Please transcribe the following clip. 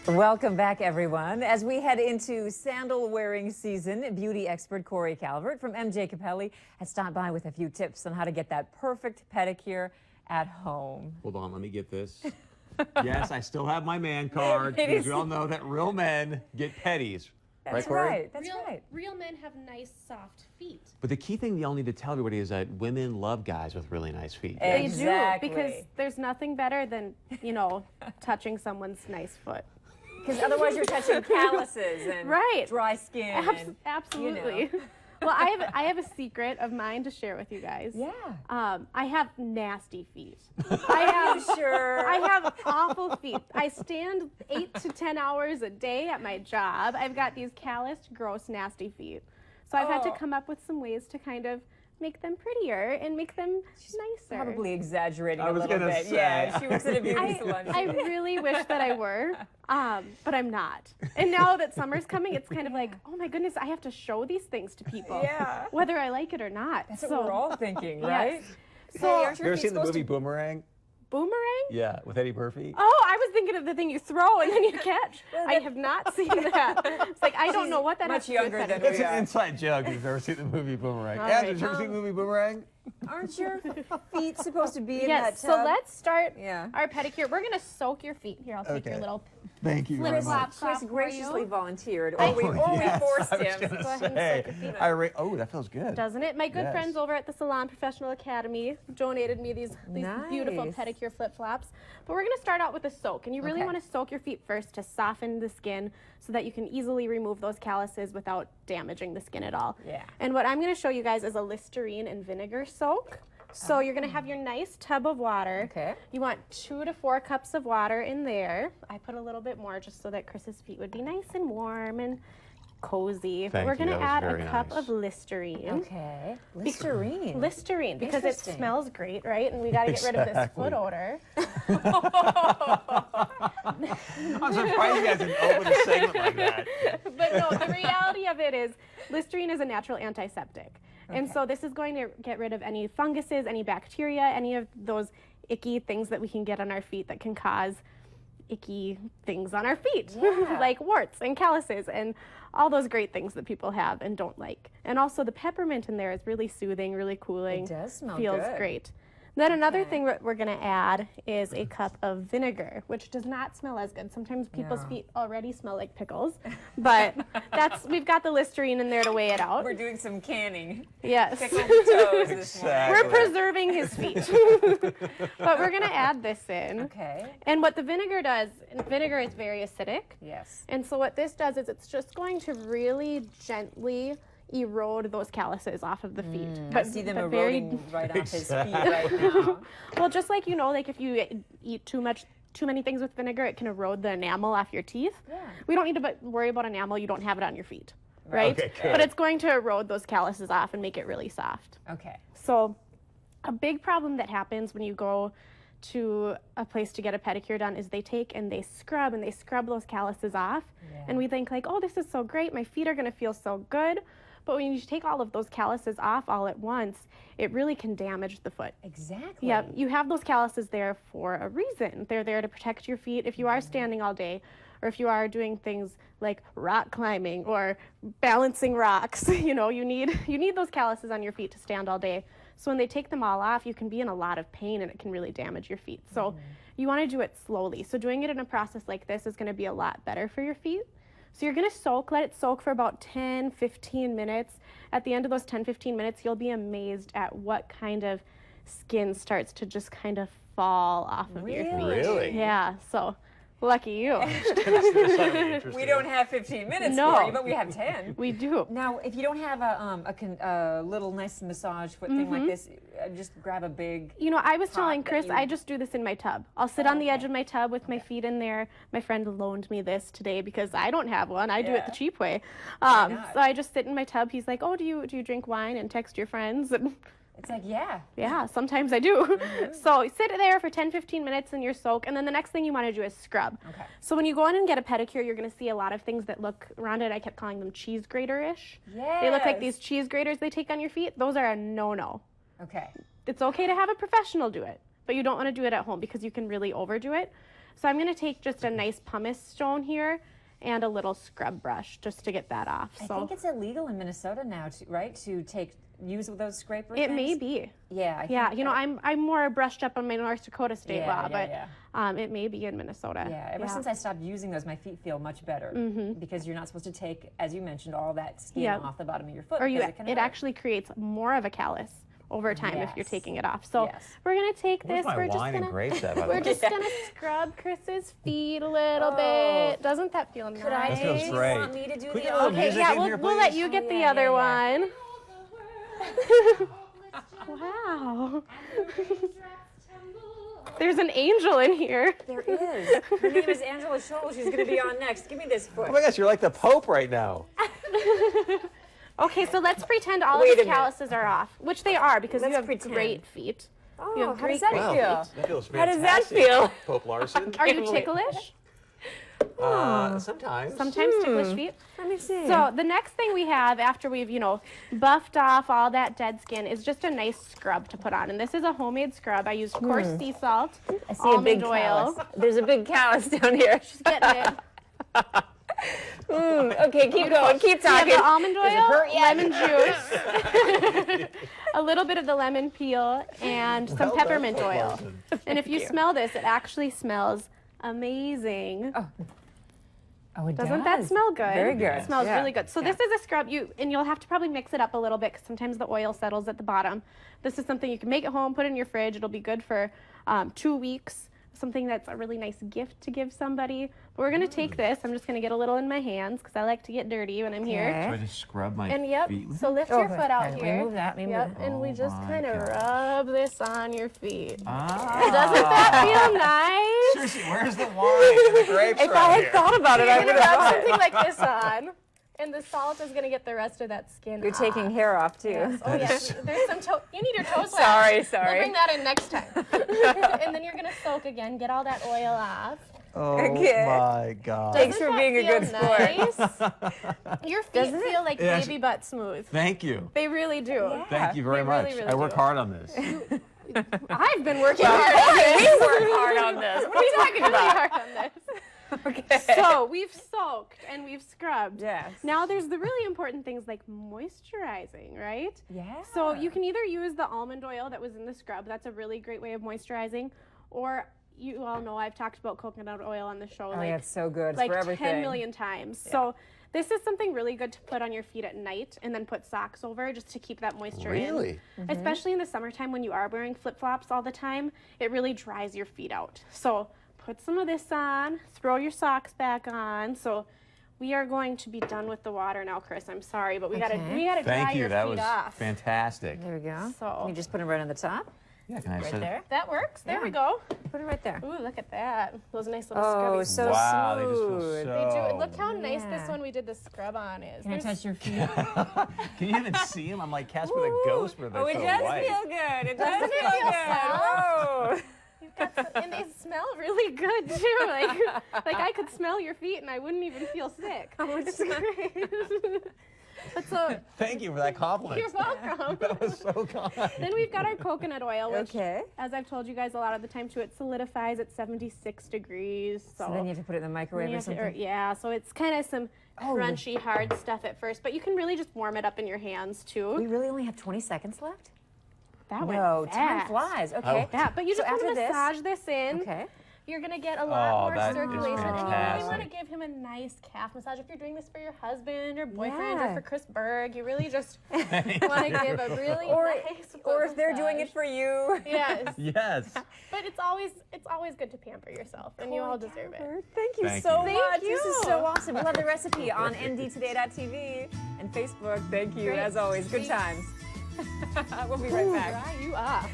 Welcome back, everyone. As we head into sandal-wearing season, beauty expert Corey Calvert from MJ Capelli has stopped by with a few tips on how to get that perfect pedicure at home. Hold on, let me get this. Yes, I still have my man card because we all know that real men get pedis. That's Corey? right. That's right. Real men have nice, soft feet. But the key thing y'all need to tell everybody is that women love guys with really nice feet. Exactly. They do, because there's nothing better than, you know, touching someone's nice foot. Because otherwise you're touching calluses and dry skin. Absolutely. You know. Well, I have a secret of mine to share with you guys. Yeah. I have nasty feet. I have awful feet. I stand 8 to 10 hours a day at my job. I've got these calloused, gross, nasty feet. So I've had to come up with some ways to kind of make them prettier and make them nicer. Probably exaggerating I a was little gonna bit. say. Yeah, she works at a beauty salon. I really wish that I were, but I'm not. And now that summer's coming, it's kind of like, oh my goodness, I have to show these things to people, whether I like it or not. That's what we're all thinking, right? Yes. So, You ever seen the movie Boomerang? Boomerang? Yeah, with Eddie Murphy. Oh, I was thinking of the thing you throw and then you catch. I have not seen that. It's like, I don't know what that much has to do with younger than pedicure. It's an inside joke if you've ever seen the movie Boomerang. All Yeah, right, did you ever see the movie Boomerang? Aren't your feet supposed to be in Yes, that tub? so let's start Yeah. our pedicure. We're going to soak your feet. Here, I'll take your Okay. little Thank you very much. flip-flops off Chris for graciously you. volunteered. Or we yes, forced I was him. gonna Go ahead and say, soak your feet. oh, that feels good. Doesn't it? My good Yes. friends over at the Salon Professional Academy donated me these beautiful Nice. pedicure flip-flops. But we're going to start out with a soak. And you really Okay. want to soak your feet first to soften the skin so that you can easily remove those calluses without damaging the skin at all. Yeah. And what I'm going to show you guys is a Listerine and vinegar soak. So you're going to have your nice tub of water. Okay. You want 2 to 4 cups of water in there. I put a little bit more just so that Chris's feet would be nice and warm and cozy. Thank We're you, going to that was add a very cup nice. of Listerine. Okay. Listerine. Listerine, because it Interesting. smells great, right? And we got to get rid of this Exactly. foot odor. I'm surprised you guys didn't open a segment like that. But no, the reality of it is Listerine is a natural antiseptic. And Okay. so this is going to get rid of any funguses, any bacteria, any of those icky things that we can get on our feet that can cause icky things on our feet, Yeah. like warts and calluses and all those great things that people have and don't like. And also the peppermint in there is really soothing, really cooling. It does smell Feels good. great. Then another Okay. thing we're going to add is a cup of vinegar, which does not smell as good. Sometimes people's No. feet already smell like pickles, but we've got the Listerine in there to weigh it out. We're doing some canning. Yes. Pickled toes this morning. We're preserving his feet. But we're going to add this in. Okay. And what the vinegar does, and vinegar is very acidic. Yes. And so what this does is it's just going to really gently erode those calluses off of the feet. I see them but very eroding right off his feet right now. well, just like, you know, like if you eat too many things with vinegar, it can erode the enamel off your teeth. Yeah. We don't need to worry about enamel. You don't have it on your feet, right? Okay, good. But it's going to erode those calluses off and make it really soft. Okay. So a big problem that happens when you go to a place to get a pedicure done is they take and they scrub those calluses off. Yeah. And we think like, oh, this is so great. My feet are going to feel so good. But when you take all of those calluses off all at once, it really can damage the foot. Exactly. Yeah, you have those calluses there for a reason. They're there to protect your feet if you are standing all day, or if you are doing things like rock climbing or balancing rocks. You know, you need those calluses on your feet to stand all day. So when they take them all off, you can be in a lot of pain and it can really damage your feet. So you want to do it slowly. So doing it in a process like this is going to be a lot better for your feet. So you're going to let it soak for about 10, 15 minutes. At the end of those 10, 15 minutes, you'll be amazed at what kind of skin starts to just kind of fall off of your feet. Really? Yeah, so lucky you. We don't have 15 minutes No. for you, but we have 10. We do. Now, if you don't have a little nice massage foot thing like this, just grab a big. You know, I was telling that Chris, you- I just do this in my tub. I'll sit on the edge okay. of my tub with my feet in there. My friend loaned me this today because I don't have one. I do it the Yeah. cheap way. not? So I just sit in my tub. He's like, oh, do you drink wine and text your friends? And It's like, yeah. yeah, sometimes I do. So sit there for 10, 15 minutes in your soak, and then the next thing you want to do is scrub. Okay. So when you go in and get a pedicure, you're going to see a lot of things that look around it. I kept calling them cheese grater-ish. They look like Yes. these cheese graters they take on your feet. Those are a no-no. Okay. It's okay to have a professional do it, but you don't want to do it at home because you can really overdo it. So I'm going to take just a nice pumice stone here and a little scrub brush just to get that off. I So think it's illegal in Minnesota now, right? To use those scraper it things? may be. Yeah. Yeah, you know, I'm more brushed up on my North Dakota state law, yeah. but it may be in Minnesota. Yeah, ever since I stopped using those, my feet feel much better because you're not supposed to take, as you mentioned, all that skin Yep. off the bottom of your foot. Or because it can hurt. actually creates more of a callus over time if you're Yes. taking it off. So Yes. we're gonna take Where's this. my We're just wine and gonna grapes at, by the we're way? just gonna scrub Chris's feet a little bit. Doesn't that feel nice? Could I That feels do you great. want me to do Can we the get a little other? Okay, music yeah, in we'll, here, we'll let please? you get the yeah, other yeah. one. Wow. There's an angel in here. There is. Her name is Angela Scholl. She's going to be on next. Give me this foot. Oh my gosh, you're like the Pope right now. Okay, so let's pretend all Wait of a the minute. calluses are off, which they are because Let's you have pretend. great feet. Oh, You have how does great that feet. feel? That feels How does that fantastic. feel? Pope Larson? Are you ticklish? Sometimes. Sometimes ticklish feet. Let me see. So the next thing we have after we've, buffed off all that dead skin is just a nice scrub to put on. And this is a homemade scrub. I use coarse sea salt, I see a big almond oil. callus. There's a big callus down here. Just getting it. Okay, keep going. Keep We have talking. the almond oil, hurt yet? lemon juice, a little bit of the lemon peel, and some Well done, peppermint Pope oil. Larson. And if you smell this, it actually smells amazing. Oh, it Doesn't that smell good? Very good. It smells Yeah. really good. So this is a scrub, and you'll have to probably mix it up a little bit because sometimes the oil settles at the bottom. This is something you can make at home, put in your fridge. It'll be good for 2 weeks. Something that's a really nice gift to give somebody. But we're gonna take this. I'm just gonna get a little in my hands because I like to get dirty when I'm here. Okay. So I just scrub my And yep, feet. so lift your Okay. foot out Okay, here. move that, let me Yep, move and we Oh just my kind of gosh. rub this on your feet. Ah. Doesn't that feel nice? Seriously, where's the wine and the grapes If right I had here? thought about it, I You're would gonna have rub done it. something like this on, and the salt is gonna get the rest of that skin. You're taking hair off too. Yes. Oh yeah, there's some toe. You need your toes wet. Sorry, We'll sorry. bring that in next time. And then you're gonna soak again, get all that oil off. Oh Okay. my God. Thanks for Doesn't being a that good feel sport. nice? Your feet Doesn't it? feel like Yes. baby butt smooth. Thank you. They really do. Thank you very they really, much. really I work do. hard on this. I've been working hard on We this. work hard on this. What are you talking Really about? hard on this. Okay. So we've soaked and we've scrubbed. Yes. Now there's the really important things like moisturizing, right? Yeah. So you can either use the almond oil that was in the scrub. That's a really great way of moisturizing. Or you all know I've talked about coconut oil on the show Oh, yeah, it's so good. It's like for everything. 10 million times. So this is something really good to put on your feet at night and then put socks over just to keep that moisture in. Really? Especially in the summertime when you are wearing flip-flops all the time, it really dries your feet out. So put some of this on, throw your socks back on. So we are going to be done with the water now, Chris. I'm sorry, but we gotta Okay. dry Thank you. your That feet was off. fantastic. There we go. So- you just put it right on the top. Yeah, can I Right sit? there. That works. There Yeah. we go. Put it right there. Ooh, look at that. Those nice little Oh, scrubbies. so Wow, they just feel smooth. so. They do. Look how nice this Yeah. one we did the scrub on is. Can I There's- touch your feet? Can you even see them? I'm like Casper the Ghost, but they're Oh, it so does white. feel good. It does Doesn't it feel feel good. soft? Whoa. You've got some, and they smell really good too. Like I could smell your feet and I wouldn't even feel sick. It's great. But so Thank you for that compliment. you're welcome. That was so kind. Then we've got our coconut oil, which, Okay. as I've told you guys a lot of the time too, it solidifies at 76 degrees. So, So then you have to put it in the microwave you or have to- something. yeah, so it's kind of some Oh. crunchy, hard stuff at first, but you can really just warm it up in your hands too. We really only have 20 seconds left? That No, went time fast. flies. Okay. Yeah, but you So just want to after this- massage this in. Okay. You're gonna get a lot Oh, more that is circulation, and you really want to fantastic. give him a nice calf massage. If you're doing this for your husband or boyfriend Yeah. or for Chris Berg, you really just want to give a really Or, nice or foot if they're doing it massage. for you. Yes, Yes. but it's always good to pamper yourself, and you all deserve it. Thank you Thank so you. much. Thank This is you. so awesome. We love the recipe on ndtoday.tv and Facebook. Thank you, Great. as always. Good Sweet. times. We'll be right back. Dry you off.